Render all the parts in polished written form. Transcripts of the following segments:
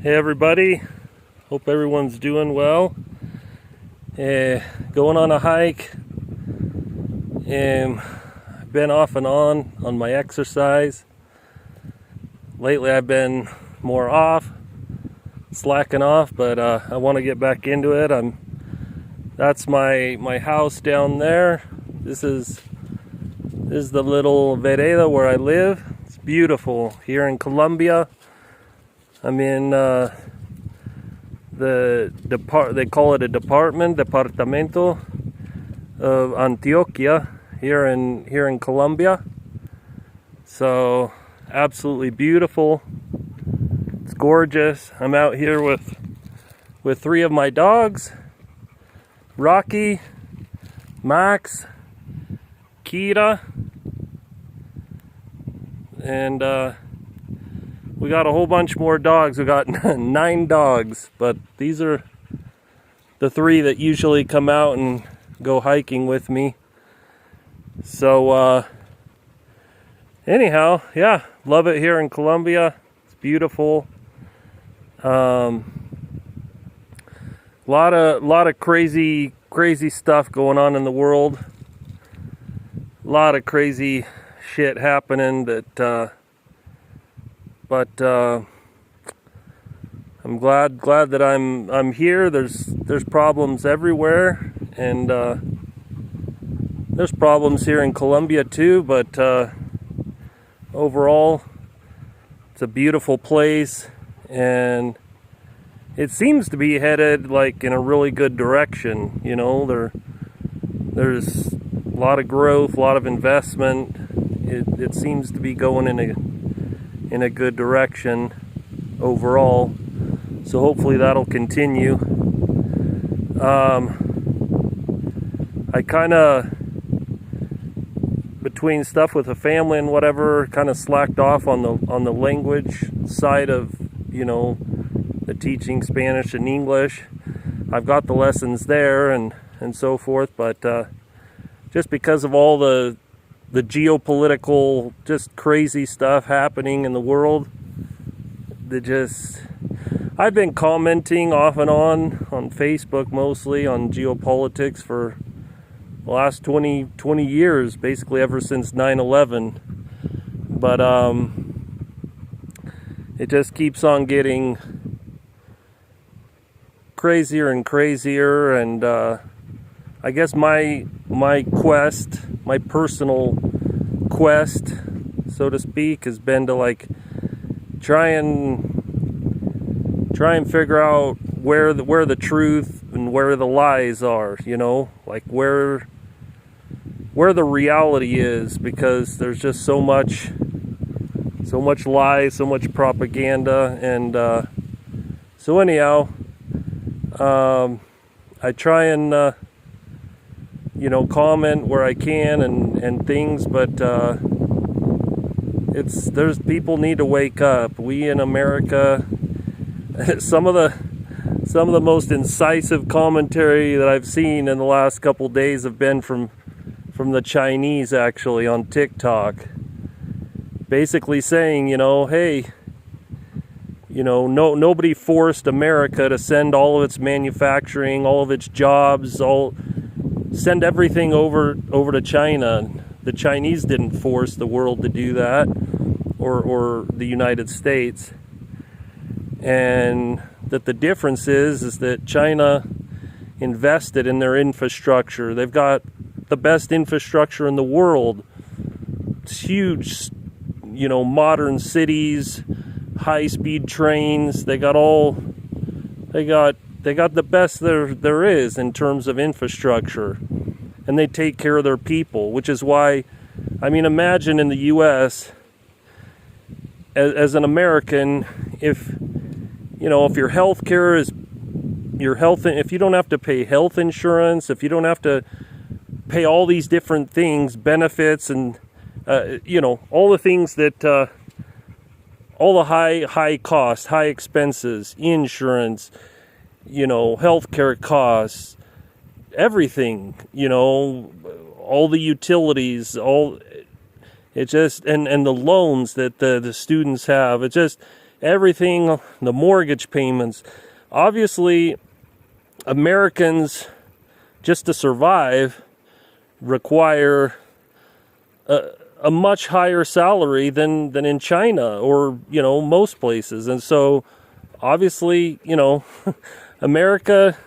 Hey everybody, hope everyone's doing well. Going on a hike, and I've been off and on my exercise. Lately I've been more off, slacking off, but I want to get back into it. That's my house down there. This is the little vereda where I live. It's beautiful here in Colombia. I'm in they call it a departamento of Antioquia here in Colombia. So absolutely beautiful. It's gorgeous. I'm out here with three of my dogs: Rocky, Max, Kira, and we got a whole bunch more dogs. We got 9 dogs, but these are the 3 that usually come out and go hiking with me. So anyhow, yeah, love it here in Colombia. It's beautiful. Lot of crazy stuff going on in the world. A lot of crazy shit happening that but I'm glad that I'm here. There's problems everywhere, and there's problems here in Colombia too, but overall it's a beautiful place, and it seems to be headed like in a really good direction. You know, there's a lot of growth, a lot of investment. It seems to be going in a good direction overall, so hopefully that'll continue. I kind of, between stuff with the family and whatever, kind of slacked off on the language side of, you know, the teaching Spanish and English. I've got the lessons there and so forth, but just because of all the geopolitical, just crazy stuff happening in the world, I've been commenting off and on Facebook, mostly on geopolitics for the last 20 years, basically ever since 9/11. But it just keeps on getting crazier and crazier, and I guess my personal quest, so to speak, has been to like try and figure out where the truth and where the lies are, you know, like where the reality is, because there's just so much lies, so much propaganda, and so anyhow, I try and you know, comment where I can and things, but there's people need to wake up. We in America, some of the most incisive commentary that I've seen in the last couple days have been from the Chinese, actually, on TikTok, basically saying, you know, hey, you know, nobody forced America to send all of its manufacturing, all of its jobs, send everything over to China. The Chinese didn't force the world to do that, or the United States. And that the difference is that China invested in their infrastructure. They've got the best infrastructure in the world. It's huge, you know, modern cities, high-speed trains. They got the best there is in terms of infrastructure, and they take care of their people, which is why, I mean, imagine in the U.S. as an American, if your health care is if you don't have to pay health insurance, if you don't have to pay all these different things, benefits, and you know, all the things that all the high costs, high expenses, insurance, you know, healthcare costs, everything, you know, all the utilities, it just, and the loans that the students have, everything, the mortgage payments. Obviously, Americans, just to survive, require a much higher salary than in China or, most places. And so, obviously, America,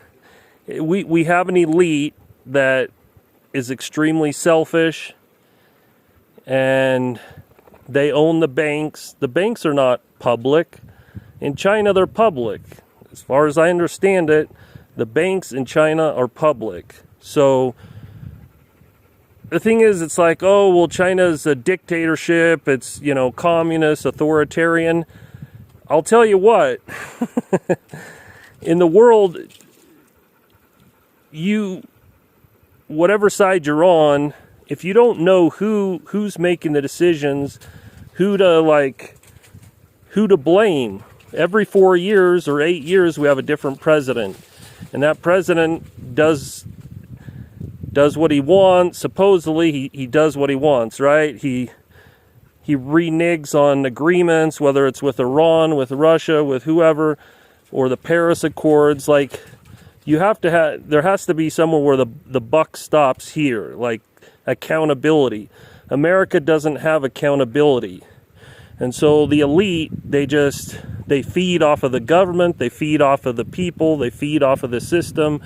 we have an elite that is extremely selfish, and they own the banks. The banks are not public. In China, they're public. As far as I understand it, the banks in China are public. So the thing is, it's like, oh, well, China's a dictatorship. It's, communist, authoritarian. I'll tell you what, in the world, whatever side you're on, if you don't know who's making the decisions, who to blame, every 4 years or 8 years we have a different president, and that president does what he wants. Supposedly he does what he wants, right? He reneges on agreements, whether it's with Iran, with Russia, with whoever, or the Paris Accords. Like, there has to be somewhere where the buck stops here, like accountability. America doesn't have accountability. And so the elite, they feed off of the government, they feed off of the people, they feed off of the system.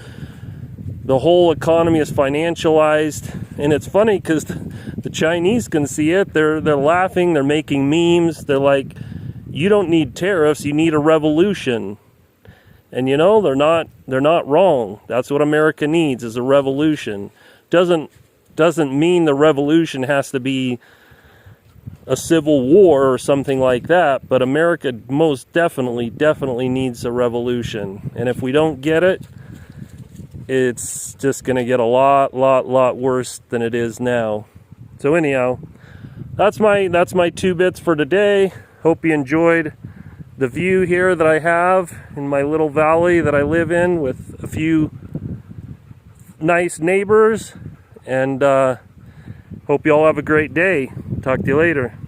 The whole economy is financialized. And it's funny because the Chinese can see it. They're laughing, they're making memes. They're like, you don't need tariffs, you need a revolution. And they're not wrong. That's what America needs, is a revolution. Doesn't mean the revolution has to be a civil war or something like that, but America most definitely needs a revolution. And if we don't get it, it's just going to get a lot worse than it is now. So anyhow, that's my 2 bits for today. Hope you enjoyed the view here that I have in my little valley that I live in, with a few nice neighbors, and hope you all have a great day. Talk to you later.